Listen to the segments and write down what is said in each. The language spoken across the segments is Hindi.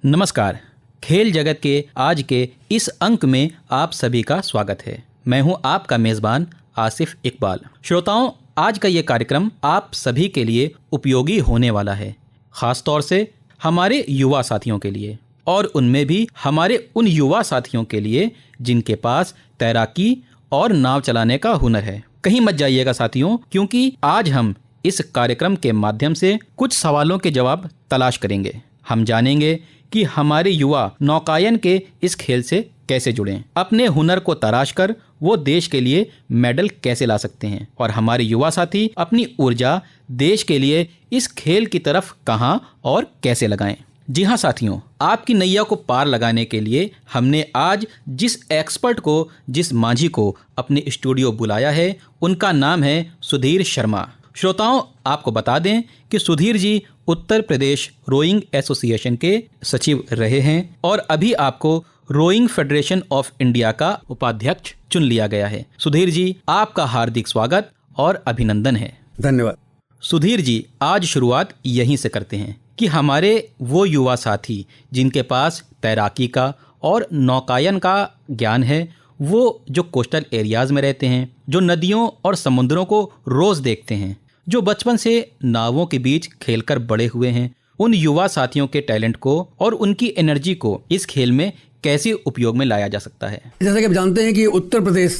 नमस्कार। खेल जगत के आज के इस अंक में आप सभी का स्वागत है। मैं हूं आपका मेज़बान आसिफ इकबाल। श्रोताओं, आज का ये कार्यक्रम आप सभी के लिए उपयोगी होने वाला है, ख़ास तौर से हमारे युवा साथियों के लिए, और उनमें भी हमारे उन युवा साथियों के लिए जिनके पास तैराकी और नाव चलाने का हुनर है। कहीं मत जाइएगा साथियों, क्योंकि आज हम इस कार्यक्रम के माध्यम से कुछ सवालों के जवाब तलाश करेंगे। हम जानेंगे कि हमारे युवा नौकायन के इस खेल से कैसे जुड़ें, अपने हुनर को तराश कर वो देश के लिए मेडल कैसे ला सकते हैं, और हमारे युवा साथी अपनी ऊर्जा देश के लिए इस खेल की तरफ कहां और कैसे लगाएं। जी हाँ साथियों, आपकी नैया को पार लगाने के लिए हमने आज जिस एक्सपर्ट को, जिस माझी को अपने स्टूडियो बुलाया है, उनका नाम है सुधीर शर्मा। श्रोताओं, आपको बता दें कि सुधीर जी उत्तर प्रदेश रोइंग एसोसिएशन के सचिव रहे हैं और अभी आपको रोइंग फेडरेशन ऑफ इंडिया का उपाध्यक्ष चुन लिया गया है। सुधीर जी, आपका हार्दिक स्वागत और अभिनंदन है। धन्यवाद। सुधीर जी, आज शुरुआत यहीं से करते हैं कि हमारे वो युवा साथी जिनके पास तैराकी का और नौकायन का ज्ञान है, वो जो कोस्टल एरियाज़ में रहते हैं, जो नदियों और समुद्रों को रोज़ देखते हैं, जो बचपन से नावों के बीच खेलकर बड़े हुए हैं, उन युवा साथियों के टैलेंट को और उनकी एनर्जी को इस खेल में कैसे उपयोग में लाया जा सकता है। जैसा कि आप जानते हैं कि उत्तर प्रदेश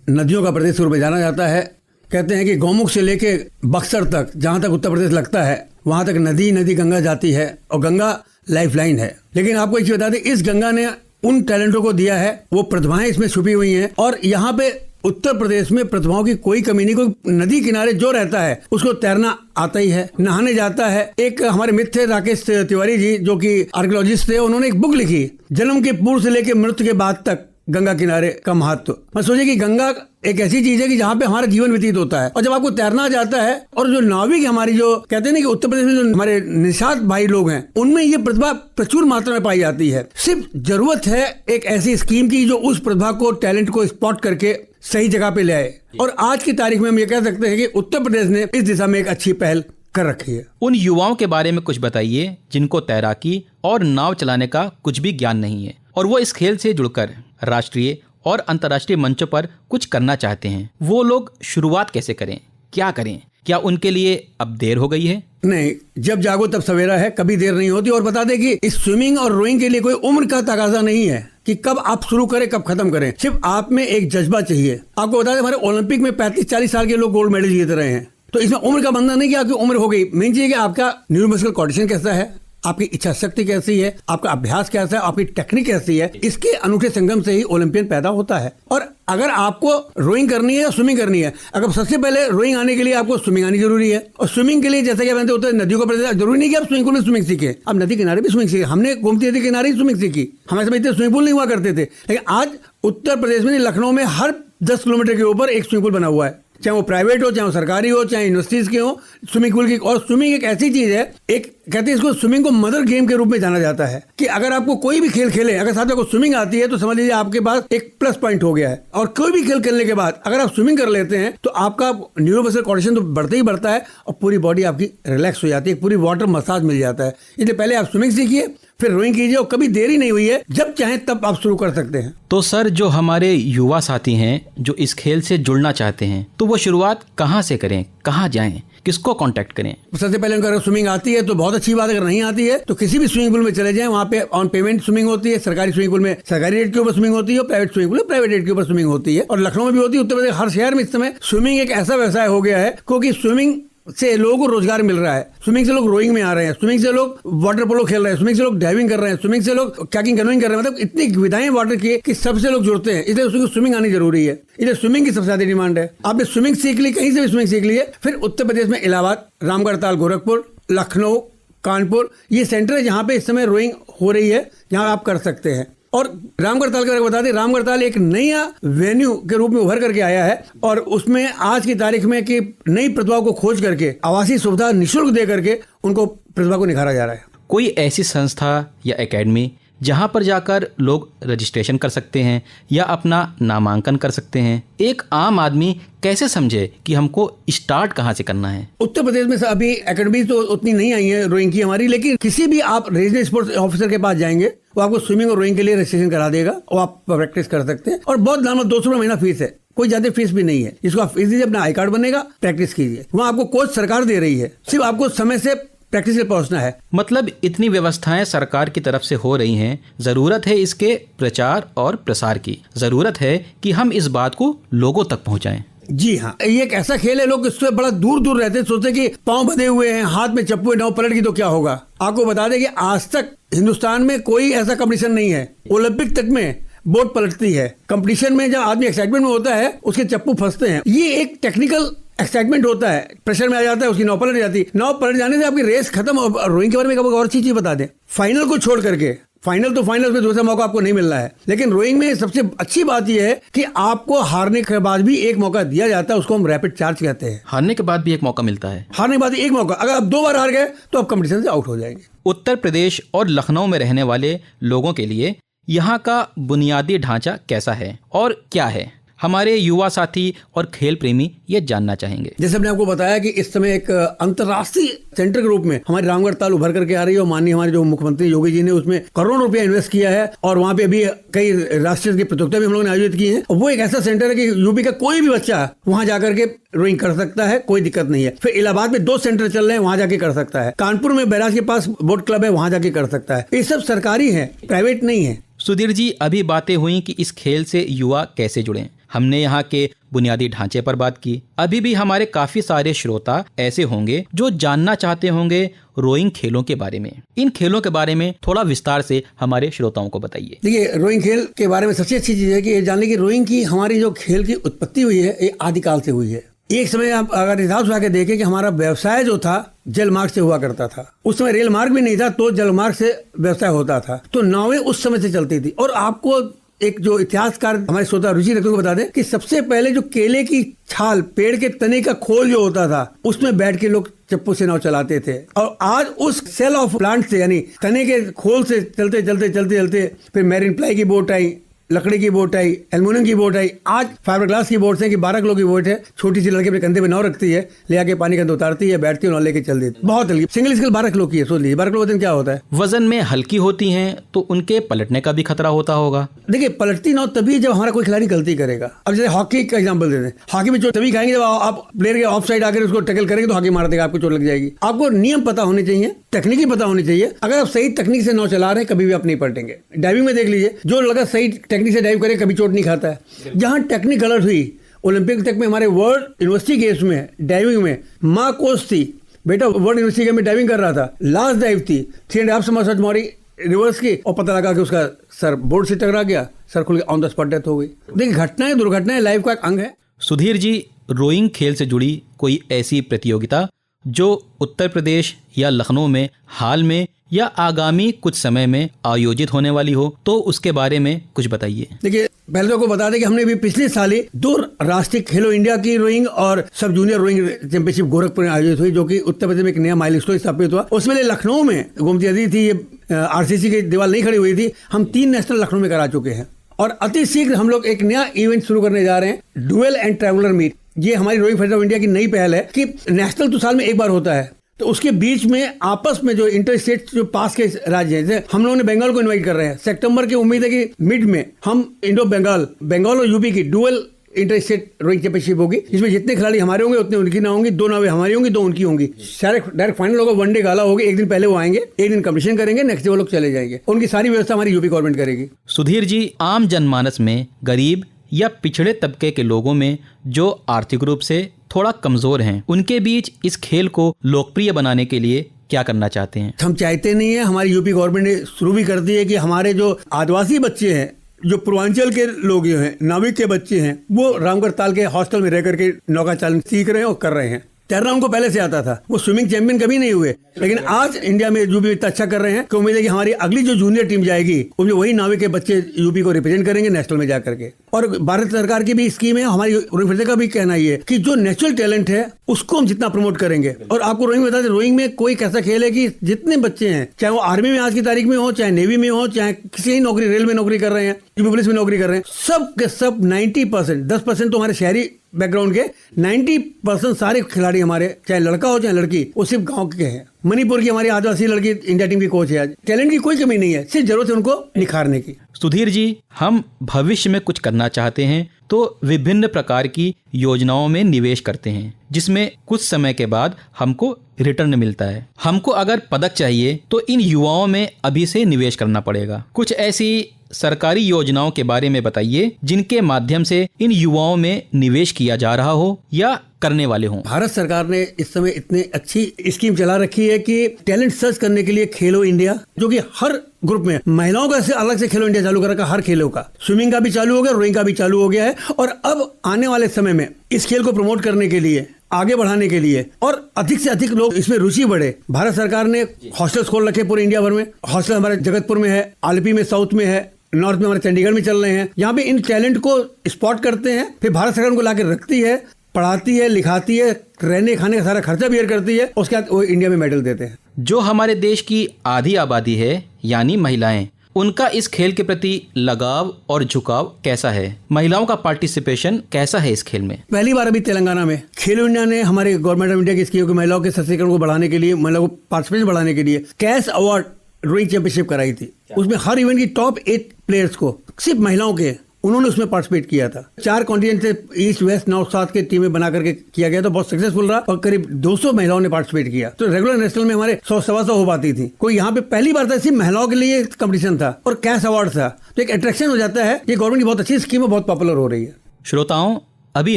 नदियों का प्रदेश रूप में जाना जाता है। कहते हैं कि गौमुख से लेके बक्सर तक, जहाँ तक उत्तर प्रदेश लगता है, वहाँ तक नदी गंगा जाती है और गंगा लाइफलाइन है। लेकिन आपको एक चीज बता दें, इस गंगा ने उन टैलेंटों को दिया है, वो प्रतिभाएं इसमें छुपी हुई हैं, और यहाँ पे उत्तर प्रदेश में प्रतिभाओं की कोई कमी नहीं। कोई नदी किनारे जो रहता है उसको तैरना आता ही है, नहाने जाता है। एक हमारे मित्र थे राकेश तिवारी जी, जो कि आर्कियोलॉजिस्ट थे, उन्होंने एक बुक लिखी, जन्म के पूर्व से लेकर मृत्यु के बाद तक गंगा किनारे का महत्व। मैं सोचे कि गंगा एक ऐसी चीज है कि जहाँ पे हमारा जीवन व्यतीत होता है, और जब आपको तैरना जाता है, और जो नाविक हमारी, जो कहते हैं ना कि उत्तर प्रदेश में जो हमारे निषाद भाई लोग हैं, उनमें ये प्रतिभा प्रचुर मात्रा में पाई जाती है। सिर्फ जरूरत है एक ऐसी स्कीम की जो उस प्रतिभा को, टैलेंट को स्पॉट करके सही जगह पे ले आए। और आज की तारीख में हम ये कह सकते हैं कि उत्तर प्रदेश ने इस दिशा में एक अच्छी पहल कर रखी है। उन युवाओं के बारे में कुछ बताइए जिनको तैराकी और नाव चलाने का कुछ भी ज्ञान नहीं है, और वो इस खेल से जुड़कर राष्ट्रीय और अंतर्राष्ट्रीय मंचों पर कुछ करना चाहते हैं। वो लोग शुरुआत कैसे करें, क्या करें? क्या उनके लिए अब देर हो गई है? नहीं, जब जागो तब सवेरा है, कभी देर नहीं होती। और बता दें कि इस स्विमिंग और रोइंग के लिए कोई उम्र का तकाजा नहीं है कि कब आप शुरू करें कब खत्म करें। सिर्फ आप में एक जज्बा चाहिए। आपको बता दें, हमारे ओलंपिक में 35-40 साल के लोग गोल्ड मेडल जीत रहे हैं। तो इसमें उम्र का बंधन नहीं कि आपकी उम्र हो गई। मेन चीज है कि आपका न्यूरोमस्कुलर कोऑर्डिनेशन कैसा है, आपकी इच्छा शक्ति कैसी है, आपका अभ्यास कैसा है, आपकी टेक्निक कैसी है। इसके अनूठे संगम से ही ओलंपियन पैदा होता है। और अगर आपको रोइंग करनी है या स्विमिंग करनी है, अगर सबसे पहले रोइंग आने के लिए आपको स्विमिंग आनी जरूरी है। और स्विमिंग के लिए जैसे कि बनते होते हैं नदियों का प्रदेश, जरूरी नहीं कि आप स्विमिंग पूल में स्विमिंग सीखे, आप नदी किनारे भी स्विमिंग सीखे। हमने गोमती नदी किनारे ही स्विमिंग सीखी। हमारे समय इतने स्विमिंग पूल नहीं हुआ करते थे, लेकिन आज उत्तर प्रदेश में, लखनऊ में हर 10 किलोमीटर के ऊपर एक स्विमिंग पूल बना हुआ है, चाहे वो प्राइवेट हो, चाहे वो सरकारी हो, चाहे यूनिवर्सिटीज के हो, स्विमिंग पूल की। और स्विमिंग एक ऐसी चीज है, एक कहते हैं इसको स्विमिंग को मदर गेम के रूप में जाना जाता है, कि अगर आपको कोई भी खेल खेले, अगर साथ में आपको स्विमिंग आती है, तो समझ लीजिए आपके पास एक प्लस पॉइंट हो गया है। और कोई भी खेल खेलने के बाद अगर आप स्विमिंग कर लेते हैं, तो आपका न्यूरोमस्कुलर कोऑर्डिनेशन तो बढ़ते ही बढ़ता है, और पूरी बॉडी आपकी रिलैक्स हो जाती है, पूरी वाटर मसाज मिल जाता है। इसलिए पहले आप स्विमिंग सीखिए, फिर रोइंग कीजिए, और कभी देरी नहीं हुई है, जब चाहें तब आप शुरू कर सकते हैं। तो सर, जो हमारे युवा साथी हैं जो इस खेल से जुड़ना चाहते हैं, तो वो शुरुआत कहाँ से करें, कहाँ जाएं, किसको कांटेक्ट करें? सबसे पहले अगर स्विमिंग आती है तो बहुत अच्छी बात, अगर नहीं आती है तो किसी भी स्विमिंग पूल में चले जाएं, वहाँ पे ऑन पेमेंट स्विमिंग होती है। सरकारी स्विमिंग पूल में सरकारी रेट के ऊपर स्विमिंग होती है, प्राइवेट स्विमिंग पूल में प्राइवेट रेट के ऊपर स्विमिंग होती है, और लखनऊ में भी होती है। उत्तर प्रदेश हर शहर में इस समय स्विमिंग एक ऐसा व्यवसाय हो गया है, क्योंकि स्विमिंग से लोगों को रोजगार मिल रहा है। स्विमिंग से लोग रोइंग में आ रहे हैं, स्विमिंग से लोग वाटर पोलो खेल रहे हैं, स्विमिंग से लोग डाइविंग कर रहे हैं, स्विमिंग से लोग कैकिंग कैनोइंग कर रहे हैं। मतलब इतनी विधाएं वाटर की कि सबसे लोग जुड़ते हैं, इसलिए उसको स्विमिंग आनी जरूरी है। इसलिए स्विमिंग की सबसे ज्यादा डिमांड है। आपने स्विमिंग सीख ली, कहीं से भी स्विमिंग सीख ली है, फिर उत्तर प्रदेश में इलाहाबाद, रामगढ़ताल, गोरखपुर, लखनऊ, कानपुर, ये सेंटर है जहाँ पे इस समय रोइंग हो रही है, जहाँ आप कर सकते हैं। और रामगढ़ताल का बता दें, रामगढ़ताल एक नया वेन्यू के रूप में उभर करके आया है, और उसमें आज की तारीख में कि नई प्रतिभाओं को खोज करके आवासीय सुविधा निःशुल्क दे करके उनको प्रतिभा को निखारा जा रहा है। कोई ऐसी संस्था या एकेडमी जहां पर जाकर लोग रजिस्ट्रेशन कर सकते हैं या अपना नामांकन कर सकते हैं। एक आम आदमी कैसे समझे कि हमको स्टार्ट कहां से करना है? उत्तर प्रदेश में अभी एकेडमी तो उतनी नहीं आई है रोइंग की हमारी, लेकिन किसी भी आप रीजनल स्पोर्ट्स ऑफिसर के पास जाएंगे वो आपको स्विमिंग और रोइंग के लिए रजिस्ट्रेशन करा देगा और आप प्रैक्टिस कर सकते हैं। और बहुत नॉर्मल 200 रुपये महीना फीस है, कोई ज्यादा फीस भी नहीं है। इसको आप फीस दीजिए, अपना आई कार्ड बनेगा, प्रैक्टिस कीजिए। वहाँ आपको कोच सरकार दे रही है, सिर्फ आपको समय से प्रैक्टिस पे पहुंचना है। मतलब इतनी व्यवस्थाएं सरकार की तरफ से हो रही हैं, जरूरत है इसके प्रचार और प्रसार की। जरूरत है कि हम इस बात को लोगों तक पहुंचाएं। जी हाँ, ये एक ऐसा खेल है, लोग इससे बड़ा दूर दूर रहते हैं, सोचते कि पांव बंधे हुए हैं, हाथ में चप्पू है, नाव पलट गई तो क्या होगा। आपको बता दें कि आज तक हिंदुस्तान में कोई ऐसा कंपटीशन नहीं है। ओलंपिक तक में बोट पलटती है। कंपटीशन में जब आदमी एक्साइटमेंट में होता है उसके चप्पू फंसते हैं। ये एक टेक्निकल एक्साइटमेंट होता है, प्रेशर में आ जाता है, उसकी नाव पलट जाती है। नाव पलट जाने से आपकी रेस खत्म। और रोइंग के बारे में एक और चीज बता दें, फाइनल को छोड़ करके, फाइनल तो फाइनल में दूसरा मौका आपको नहीं मिल रहा है, लेकिन रोइंग में सबसे अच्छी बात यह है कि आपको हारने के बाद भी एक मौका दिया जाता है, उसको हम रैपिड चार्ज कहते हैं। हारने के बाद भी एक मौका मिलता है? हारने के बाद एक मौका, अगर आप 2 बार हार गए तो आप कंपटीशन से आउट हो जाएंगे। उत्तर प्रदेश और लखनऊ में रहने वाले लोगों के लिए यहाँ का बुनियादी ढांचा कैसा है और क्या है, हमारे युवा साथी और खेल प्रेमी ये जानना चाहेंगे। जैसे हमने आपको बताया कि इस समय एक अंतर्राष्ट्रीय सेंटर के रूप में हमारी रामगढ़ ताल उभर करके आ रही है और माननीय हमारे जो मुख्यमंत्री योगी जी ने उसमें करोड़ों रुपया इन्वेस्ट किया है और वहाँ पे अभी कई राष्ट्रीय की प्रतियोगिता भी हम लोगों ने आयोजित की है। और वो एक ऐसा सेंटर है कि यूपी का कोई भी बच्चा वहाँ जाकर के रोइंग कर सकता है, कोई दिक्कत नहीं है। फिर इलाहाबाद में 2 सेंटर चल रहे हैं, वहाँ जाके कर सकता है। कानपुर में बैराज के पास बोट क्लब है, वहाँ जाके कर सकता है। ये सब सरकारी है, प्राइवेट नहीं है। सुधीर जी, अभी बातें हुई कि इस खेल से युवा कैसे जुड़ें। हमने यहाँ के बुनियादी ढांचे पर बात की। अभी भी हमारे काफी सारे श्रोता ऐसे होंगे जो जानना चाहते होंगे रोइंग खेलों के बारे में। इन खेलों के बारे में थोड़ा विस्तार से हमारे श्रोताओं को बताइए। देखिए, रोइंग खेल के बारे में सबसे अच्छी चीज है कि ये जानने की रोइंग की हमारी जो खेल की उत्पत्ति हुई है ये आदिकाल से हुई है। एक समय आप अगर हिसाब से आके देखें कि हमारा व्यवसाय जो था जल मार्ग से हुआ करता था। उस समय रेल मार्ग भी नहीं था तो जल मार्ग से व्यवसाय होता था, तो नावें उस समय से चलती थी। और आपको एक जो इतिहासकार हमारे श्रोता रुचि रखते को बता दें कि सबसे पहले जो केले की छाल, पेड़ के तने का खोल जो होता था उसमें बैठ के लोग चप्पू से नाव चलाते थे। और आज उस सेल ऑफ प्लांट से यानी तने के खोल से चलते चलते चलते चलते फिर मैरिन प्लाई की बोट आई, लकड़ी की बोट आई, एल्युमिनियम की बोट आई, आज फाइबर ग्लास की बोट है कि 12 किलो की बोट है, छोटी सी लड़के अपने कंधे पे नाव रखती है, ले आके पानी के अंदर उतारती है, बैठती है, नाव लेके चल देती है। बहुत हल्की, सिंगल स्केल 12 किलो की है। सोच लीजिए 12 किलो वजन क्या होता है। वजन में हल्की होती हैं तो उनके पलटने का भी खतरा होता होगा। देखिए, पलटती नाव तभी जब हमारा कोई खिलाड़ी गलती करेगा। अब जैसे हॉकी का एग्जांपल देते हैं, हॉकी में चोट तभी खाएंगे जब आप प्लेयर के ऑफ साइड आकर उसको टैकल करेंगे तो हॉकी मार देगा, आपको चोट लग जाएगी। आपको नियम पता होने चाहिए, तकनीकी पता होनी चाहिए। अगर आप सही तकनीक से नाव चला रहे हैं कभी भी आप नहीं पलटेंगे। डाइविंग में देख लीजिए, जो लगा सही टेक्निक से डाइव करे कभी चोट नहीं खाता है। जहां टेक्निक गलत हुई, ओलंपिक तक में हमारे वर्ल्ड यूनिवर्सिटी गेम्स में डाइविंग में माँ कोच थी, बेटा वर्ल्ड यूनिवर्सिटी गेम में डाइविंग कर रहा था, लास्ट डाइव थी 3.5 समरसेट मारी रिवर्स की और पता लगा कि उसका सर बोर्ड से टकरा गया, सर खुल के ऑन द स्पॉट डेथ हो गई। देखिए, घटनाएं दुर्घटनाएं लाइफ का एक अंग है। सुधीर जी, रोइंग खेल से जुड़ी कोई ऐसी प्रतियोगिता जो उत्तर प्रदेश या लखनऊ में हाल में या आगामी कुछ समय में आयोजित होने वाली हो तो उसके बारे में कुछ बताइए। देखिए, पहले तो आपको बता दें कि हमने भी पिछले साल ही 2 राष्ट्रीय खेलो इंडिया की रोइंग और सब जूनियर रोइंग चैंपियनशिप गोरखपुर में आयोजित हुई, जो कि उत्तर प्रदेश में एक नया माइलस्टोन स्थापित हुआ। उसमें लखनऊ में गोमती नदी थी, ये आरसीसी की दीवार नहीं खड़ी हुई थी। हम 3 नेशनल लखनऊ में करा चुके हैं और अति शीघ्र हम लोग एक नया इवेंट शुरू करने जा रहे हैं, डुएल एंड ट्रैवलर मीट। ये हमारी रोइंग फेडरेशन ऑफ इंडिया की नई पहल है कि नेशनल तो साल में एक बार होता है, तो उसके बीच में आपस में जो इंटर स्टेट जो पास के राज्य हैं, जैसे हम लोगों ने बंगाल को इनवाइट कर रहे हैं। सितंबर की उम्मीद है कि मिड में हम इंडो बंगाल और यूपी की dual inter state rowing championship होगी, जिसमें जितने खिलाड़ी हमारे होंगे उतने उनकी ना होंगी, 2 नावें हमारी होंगी, 2 उनकी होंगी। डायरेक्ट फाइनल होगा, 1 डे गाला होगी। एक दिन पहले वो आएंगे, एक दिन कंपटीशन करेंगे, नेक्स्ट डे वो लोग चले जाएंगे। उनकी सारी व्यवस्था हमारी यूपी गवर्नमेंट करेगी। सुधीर जी, आम जनमानस में गरीब या पिछड़े तबके के लोगों में जो आर्थिक रूप से थोड़ा कमजोर हैं, उनके बीच इस खेल को लोकप्रिय बनाने के लिए क्या करना चाहते हैं? हम चाहते नहीं है, हमारी यूपी गवर्नमेंट ने शुरू भी कर दी है कि हमारे जो आदिवासी बच्चे हैं, जो पूर्वांचल के लोग हैं, नाविक के बच्चे हैं, वो रामगढ़ ताल के हॉस्टल में रह करके नौका चालन सीख रहे हैं और कर रहे हैं। तैरना उनको पहले से आता था, वो स्विमिंग चैंपियन कभी नहीं हुए, लेकिन आज इंडिया में जो भी इतना अच्छा कर रहे हैं कि उम्मीद है कि हमारी अगली जो जूनियर टीम जाएगी उनमें वही नाविक के बच्चे यूपी को रिप्रेजेंट करेंगे नेशनल में जाकर के। और भारत सरकार की भी स्कीम है, हमारी रोइंग फेडरेशन का भी कहना ही है कि जो नेचुरल टैलेंट है उसको हम जितना प्रमोट करेंगे। और आपको रोइंग बता दें, रोइंग में कोई कैसा खेल है कि जितने बच्चे हैं, चाहे वो आर्मी में आज की तारीख में हो, चाहे नेवी में हो, चाहे किसी नौकरी, रेल में नौकरी कर रहे हैं, पुलिस में नौकरी कर रहे हैं, सब के सब 90%, 10% तो हमारे शहरी बैकग्राउंड के, 90% सारे खिलाड़ी हमारे, चाहे लड़का हो चाहे लड़की, वो सिर्फ गांव के हैं। मणिपुर की हमारी आदिवासी लड़की इंडिया टीम की कोच है आज। टैलेंट की कोई कमी नहीं है, सिर्फ जरूरत है उनको निखारने की। सुधीर जी, हम भविष्य में कुछ करना चाहते हैं तो विभिन्न प्रकार की योजनाओं में निवेश करते हैं, जिसमें कुछ समय के बाद हमको रिटर्न मिलता है। हमको अगर पदक चाहिए तो इन युवाओं में अभी से निवेश करना पड़ेगा। कुछ ऐसी सरकारी योजनाओं के बारे में बताइए जिनके माध्यम से इन युवाओं में निवेश किया जा रहा हो या करने वाले हों। भारत सरकार ने इस समय इतनी अच्छी स्कीम चला रखी है कि टैलेंट सर्च करने के लिए खेलो इंडिया, जो कि हर ग्रुप में महिलाओं का से अलग से खेलो इंडिया चालू कर रखा, हर खेलों का, स्विमिंग का भी चालू हो गया, रोइंग का भी चालू हो गया है। और अब आने वाले समय में इस खेल को प्रमोट करने के लिए, आगे बढ़ाने के लिए और अधिक से अधिक लोग इसमें रुचि बढ़े, भारत सरकार ने हॉस्टल्स खोल रखे पूरे इंडिया भर में। हॉस्टल हमारे जगतपुर में है, आलपी में साउथ में है, नॉर्थ में हमारे चंडीगढ़ में चल रहे हैं। यहाँ पे इन टैलेंट को स्पॉट करते हैं, फिर भारत सरकार उनको लाके रखती है, पढ़ाती है, लिखाती है, रहने खाने का सारा खर्चा बियर करती है, उसके बाद वो इंडिया में मेडल देते हैं। जो हमारे देश की आधी आबादी है यानी महिलाएं, उनका इस खेल के प्रति लगाव और झुकाव कैसा है? महिलाओं का पार्टिसिपेशन कैसा है इस खेल में? पहली बार अभी तेलंगाना में खेलो इंडिया ने हमारे गवर्नमेंट ऑफ इंडिया की स्कीम को महिलाओं के सशक्तिकरण को बढ़ाने के लिए, महिलाओं को पार्टिसिपेशन बढ़ाने के लिए कैश अवार्ड रोइंग चैंपियनशिप कराई थी। उसमें हर इवेंट की टॉप 8 प्लेयर्स को, सिर्फ महिलाओं के, उन्होंने उसमें पार्टिसिपेट किया था। 4 कॉन्टिनेंट से ईस्ट वेस्ट नॉर्थ साउथ के टीमें बना करके किया गया, तो बहुत सक्सेसफुल रहा और करीब 200 महिलाओं ने पार्टिसिपेट किया। तो रेगुलर नेशनल में हमारे 100-125 हो पाती थी। कोई यहाँ पे पहली बार था सिर्फ महिलाओं के लिए कंपटीशन था और कैश अवार्ड था, तो एक अट्रैक्शन हो जाता है। ये गवर्नमेंट की बहुत अच्छी स्कीम है, बहुत पॉपुलर हो रही है। श्रोताओं, अभी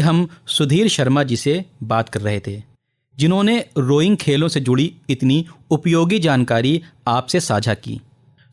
हम सुधीर शर्मा जी से बात कर रहे थे, जिन्होंने रोइंग खेलों से जुड़ी इतनी उपयोगी जानकारी आपसे साझा की।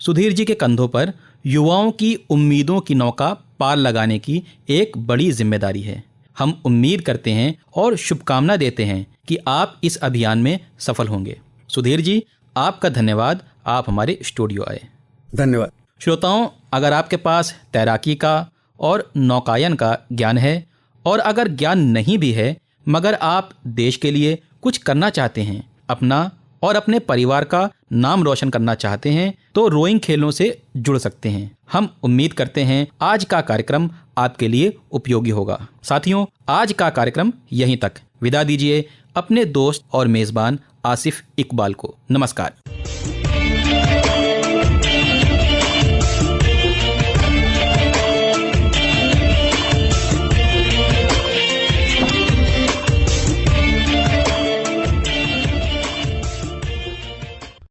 सुधीर जी के कंधों पर युवाओं की उम्मीदों की नौका पार लगाने की एक बड़ी जिम्मेदारी है। हम उम्मीद करते हैं और शुभकामना देते हैं कि आप इस अभियान में सफल होंगे। सुधीर जी, आपका धन्यवाद, आप हमारे स्टूडियो आए। धन्यवाद। श्रोताओं, अगर आपके पास तैराकी का और नौकायन का ज्ञान है और अगर ज्ञान नहीं भी है मगर आप देश के लिए कुछ करना चाहते हैं, अपना और अपने परिवार का नाम रोशन करना चाहते हैं, तो रोइंग खेलों से जुड़ सकते हैं। हम उम्मीद करते हैं आज का कार्यक्रम आपके लिए उपयोगी होगा। साथियों, आज का कार्यक्रम यहीं तक। विदा दीजिए अपने दोस्त और मेज़बान आसिफ इकबाल को। नमस्कार।